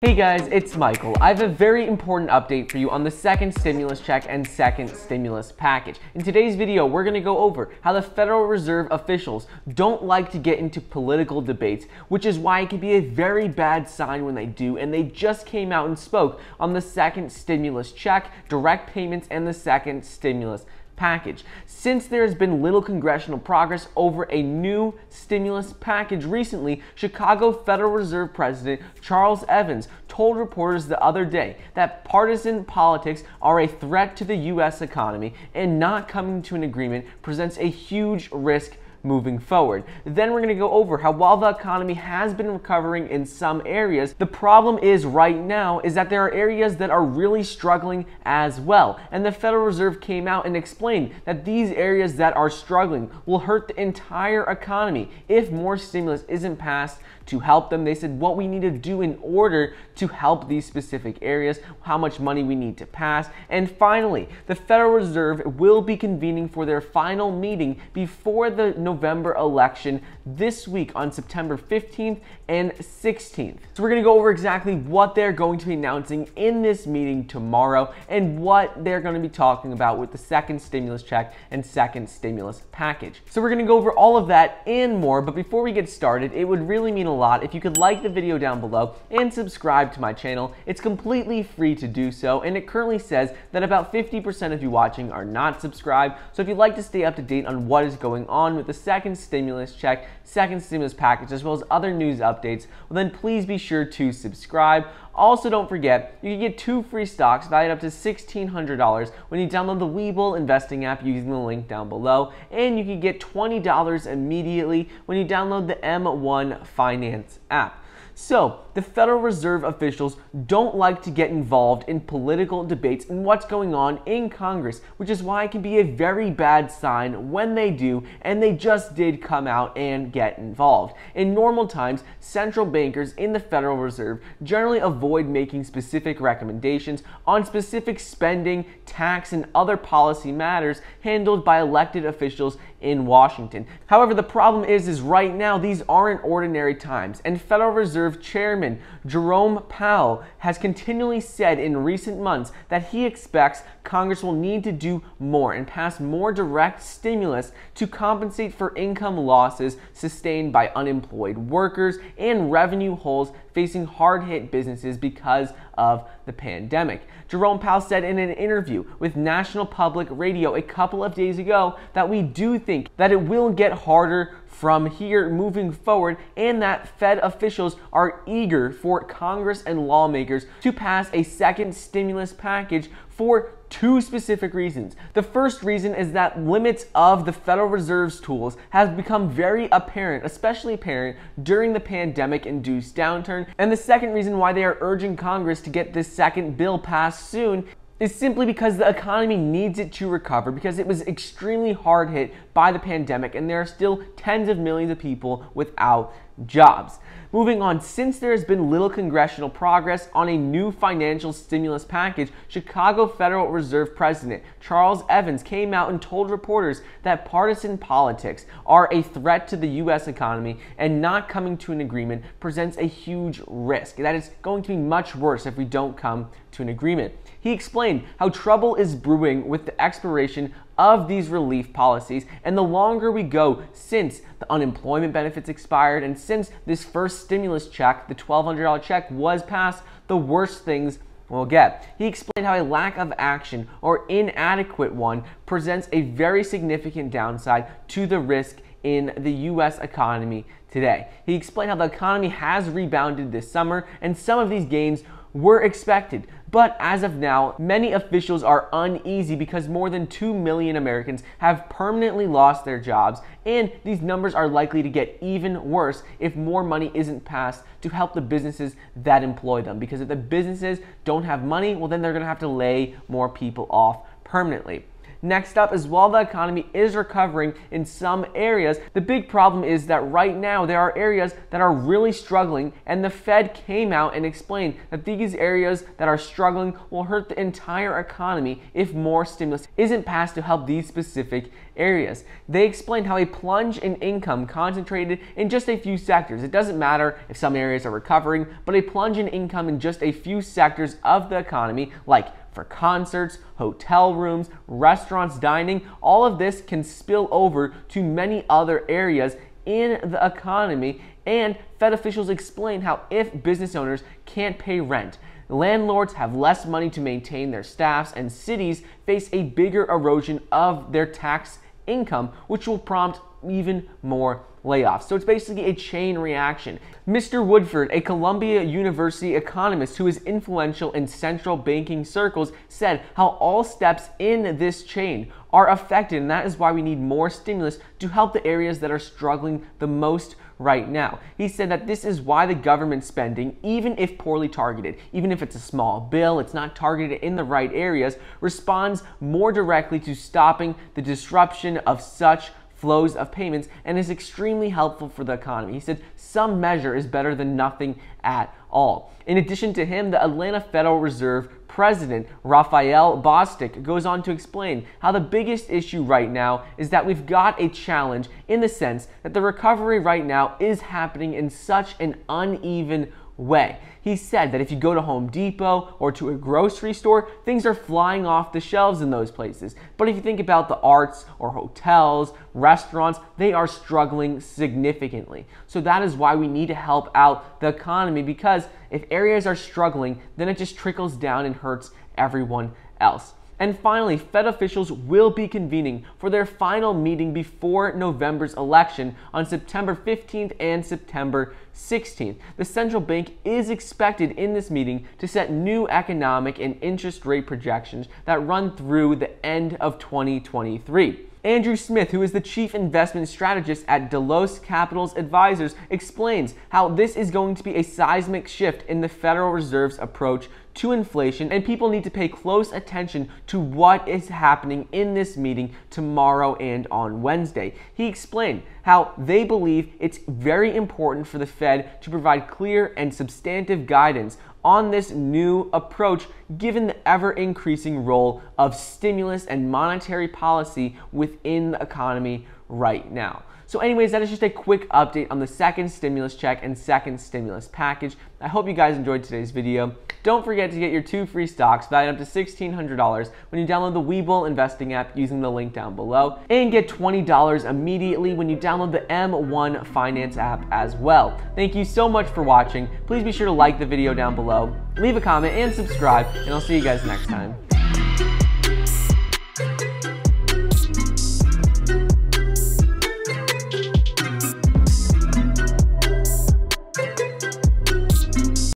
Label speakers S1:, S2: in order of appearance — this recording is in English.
S1: Hey guys, it's Michael. I have a very important update for you on the second stimulus check and second stimulus package. In today's video, we're going to go over how the Federal Reserve officials don't like to get into political debates, which is why it can be a very bad sign when they do, and they just came out and spoke on the second stimulus check, direct payments, and the second stimulus package. Since there has been little congressional progress over a new stimulus package recently, Chicago Federal Reserve President Charles Evans told reporters the other day that partisan politics are a threat to the U.S. economy and not coming to an agreement presents a huge risk moving forward. Then we're going to go over how while the economy has been recovering in some areas, the problem is right now is that there are areas that are really struggling as well. And the Federal Reserve came out and explained that these areas that are struggling will hurt the entire economy if more stimulus isn't passed to help them. They said what we need to do in order to help these specific areas, how much money we need to pass. And finally, the Federal Reserve will be convening for their final meeting before the November election this week on September 15th and 16th. So we're going to go over exactly what they're going to be announcing in this meeting tomorrow and what they're going to be talking about with the second stimulus check and second stimulus package. So we're going to go over all of that and more, but before we get started, it would really mean a lot if you could like the video down below and subscribe to my channel. It's completely free to do so, and it currently says that about 50% of you watching are not subscribed. So if you'd like to stay up to date on what is going on with the second stimulus check, second stimulus package, as well as other news updates, well then please be sure to subscribe. Also, don't forget, you can get 2 free stocks valued up to $1,600 when you download the Webull investing app using the link down below, and you can get $20 immediately when you download the M1 Finance app. So, the Federal Reserve officials don't like to get involved in political debates and what's going on in Congress, which is why it can be a very bad sign when they do, and they just did come out and get involved. In normal times, central bankers in the Federal Reserve generally avoid making specific recommendations on specific spending, tax, and other policy matters handled by elected officials in Washington. However, the problem is right now these aren't ordinary times, and Federal Reserve Chairman Jerome Powell has continually said in recent months that he expects Congress will need to do more and pass more direct stimulus to compensate for income losses sustained by unemployed workers and revenue holes facing hard-hit businesses because of the pandemic. Jerome Powell said in an interview with National Public Radio a couple of days ago that we do think that it will get harder from here moving forward, and that Fed officials are eager for Congress and lawmakers to pass a second stimulus package for 2 specific reasons. The first reason is that limits of the Federal Reserve's tools have become very apparent, especially apparent during the pandemic-induced downturn. And the second reason why they are urging Congress to get this second bill passed soon is simply because the economy needs it to recover, because it was extremely hard hit by the pandemic and there are still tens of millions of people without jobs. Moving on, since there has been little congressional progress on a new financial stimulus package, Chicago Federal Reserve President Charles Evans came out and told reporters that partisan politics are a threat to the U.S. economy and not coming to an agreement presents a huge risk. That is going to be much worse if we don't come to an agreement. He explained how trouble is brewing with the expiration of these relief policies, and the longer we go since the unemployment benefits expired and since this first stimulus check, the $1,200 check, was passed, the worse things will get. He explained how a lack of action or inadequate one presents a very significant downside to the risk in the U.S. economy today. He explained how the economy has rebounded this summer and some of these gains were expected. But as of now, many officials are uneasy because more than 2 million Americans have permanently lost their jobs, and these numbers are likely to get even worse if more money isn't passed to help the businesses that employ them. Because if the businesses don't have money, well then they're going to have to lay more people off permanently. Next up, as while the economy is recovering in some areas, the big problem is that right now there are areas that are really struggling, and the Fed came out and explained that these areas that are struggling will hurt the entire economy if more stimulus isn't passed to help these specific areas. They explained how a plunge in income concentrated in just a few sectors. It doesn't matter if some areas are recovering, but a plunge in income in just a few sectors of the economy, like for concerts, hotel rooms, restaurants, dining, all of this can spill over to many other areas in the economy. And Fed officials explain how if business owners can't pay rent, landlords have less money to maintain their staffs, and cities face a bigger erosion of their tax income, which will prompt even more layoffs. So it's basically a chain reaction. Mr. Woodford, a Columbia University economist who is influential in central banking circles, said how all steps in this chain are affected, and that is why we need more stimulus to help the areas that are struggling the most right now. He said that this is why the government spending, even if poorly targeted, even if it's a small bill, it's not targeted in the right areas, responds more directly to stopping the disruption of such flows of payments and is extremely helpful for the economy. He said some measure is better than nothing at all. In addition to him, the Atlanta Federal Reserve President Raphael Bostic goes on to explain how the biggest issue right now is that we've got a challenge in the sense that the recovery right now is happening in such an uneven way. He said that if you go to Home Depot or to a grocery store, things are flying off the shelves in those places. But if you think about the arts or hotels, restaurants, they are struggling significantly. So that is why we need to help out the economy, because if areas are struggling, then it just trickles down and hurts everyone else. And finally, Fed officials will be convening for their final meeting before November's election on September 15th and September 16th. The central bank is expected in this meeting to set new economic and interest rate projections that run through the end of 2023. Andrew Smith, who is the chief investment strategist at Delos Capital's Advisors, explains how this is going to be a seismic shift in the Federal Reserve's approach to inflation, and people need to pay close attention to what is happening in this meeting tomorrow and on Wednesday. He explained how they believe it's very important for the Fed to provide clear and substantive guidance on this new approach, given the ever-increasing role of stimulus and monetary policy within the economy right now. So anyways, that is just a quick update on the second stimulus check and second stimulus package. I hope you guys enjoyed today's video. Don't forget to get your 2 free stocks valued up to $1,600 when you download the Webull investing app using the link down below, and get $20 immediately when you download the M1 Finance app as well. Thank you so much for watching. Please be sure to like the video down below, leave a comment, and subscribe, and I'll see you guys next time.